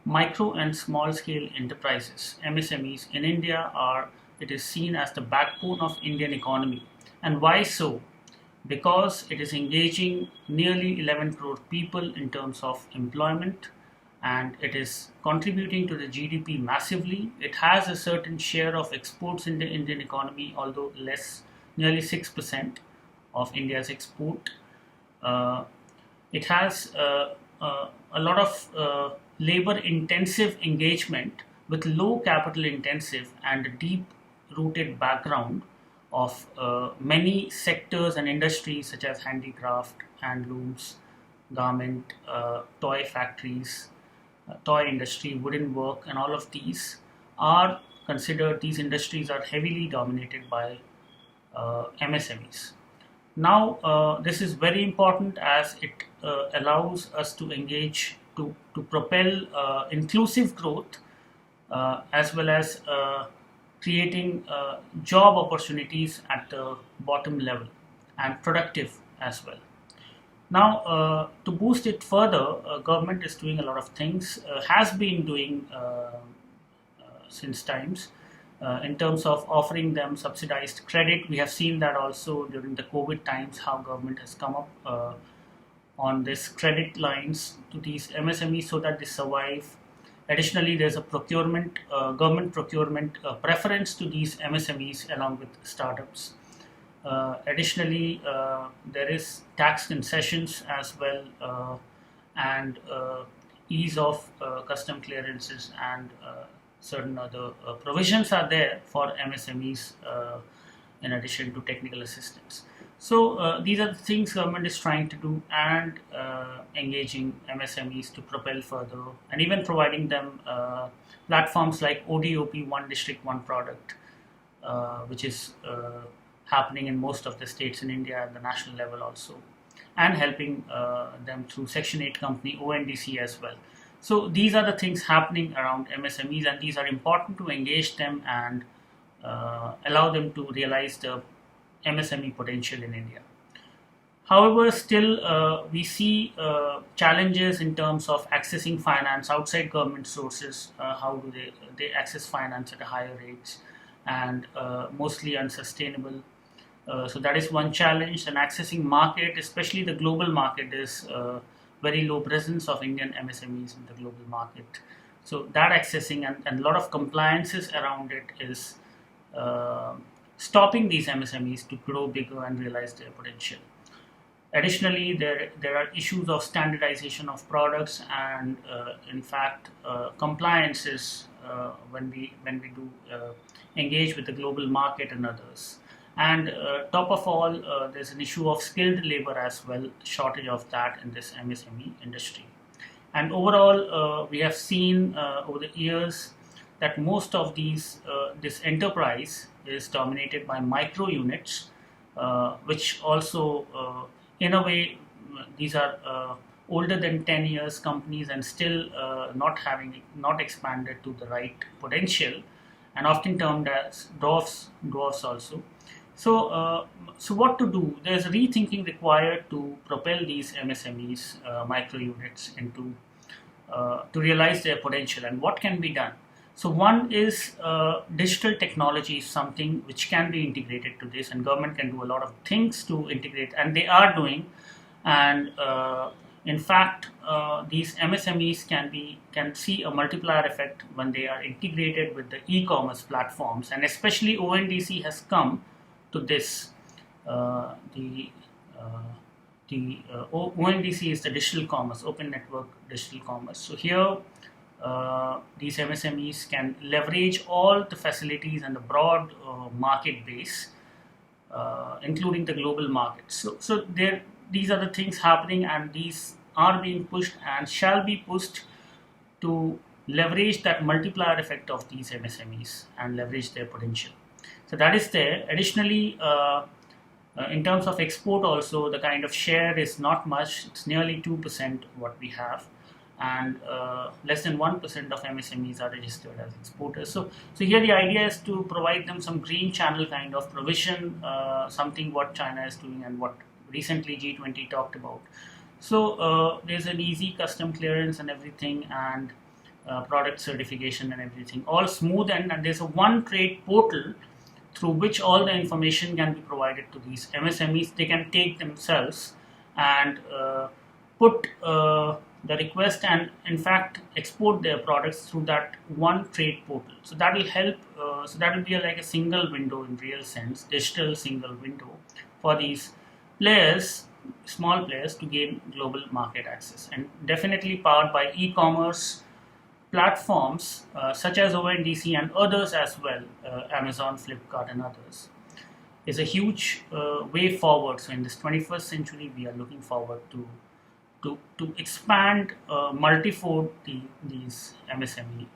Micro and small scale enterprises, MSMEs in India it is seen as the backbone of Indian economy. And why so? Because it is engaging nearly 11 crore people in terms of employment, and it is contributing to the GDP massively. It has a certain share of exports in the Indian economy, although less, nearly 6% of India's export. Uh, it has a lot of labor intensive engagement with low capital intensive and a deep rooted background of many sectors and industries such as handicraft, handlooms, garment, toy factories, toy industry, wooden work, and all of these are considered, these industries are heavily dominated by MSMEs. Now, this is very important as it allows us to engage to propel inclusive growth as well as creating job opportunities at the bottom level and productive as well. Now, to boost it further, government is doing a lot of things, has been doing since times in terms of offering them subsidized credit. We have seen that also during the COVID times, how government has come up on this credit lines to these MSMEs so that they survive. Additionally, there's a government procurement preference to these MSMEs along with startups. Additionally, there is tax concessions as well, and ease of custom clearances and certain other provisions are there for MSMEs in addition to technical assistance. So these are the things government is trying to do, and engaging MSMEs to propel further, and even providing them platforms like ODOP, One District, One Product, which is happening in most of the states in India at the national level also, and helping them through Section 8 company, ONDC as well. So these are the things happening around MSMEs, and these are important to engage them and allow them to realize the MSME potential in India. However, still we see challenges in terms of accessing finance outside government sources. How do they access finance at a higher rates and mostly unsustainable? So that is one challenge. And accessing market, especially the global market, is very low presence of Indian MSMEs in the global market. So that accessing and a lot of compliances around it is stopping these MSMEs to grow bigger and realize their potential. Additionally, there are issues of standardization of products and, in fact, compliances when we do engage with the global market and others. And top of all, there's an issue of skilled labor as well, shortage of that in this MSME industry. And overall, we have seen over the years that most of this enterprise is dominated by micro units, which also, in a way, these are older than 10 years companies and still not expanded to the right potential, and often termed as dwarfs also. So, so what to do? There's rethinking required to propel these MSMEs, micro units, into to realize their potential. And what can be done? So, one is digital technology is something which can be integrated to this, and government can do a lot of things to integrate, and they are doing. And in fact, these MSMEs can see a multiplier effect when they are integrated with the e-commerce platforms, and especially ONDC has come to this. ONDC is the digital commerce, open network digital commerce. So here, these MSMEs can leverage all the facilities and the broad market base, including the global market. So these are the things happening, and these are being pushed and shall be pushed to leverage that multiplier effect of these MSMEs and leverage their potential. So that is there. Additionally, in terms of export also, the kind of share is not much. It's nearly 2% what we have, and less than 1% of MSMEs are registered as exporters. So here the idea is to provide them some green channel kind of provision, something what China is doing and what recently G20 talked about. So there's an easy custom clearance and everything, and product certification and everything, all smooth, and there's a one trade portal through which all the information can be provided to these MSMEs. They can take themselves and put the request and in fact export their products through that one trade portal. So that will help. So that will be like a single window in real sense, digital single window for these players, small players, to gain global market access, and definitely powered by e-commerce platforms such as ONDC and others as well, Amazon, Flipkart, and others, is a huge way forward. So in this 21st century, we are looking forward to expand multifold these MSME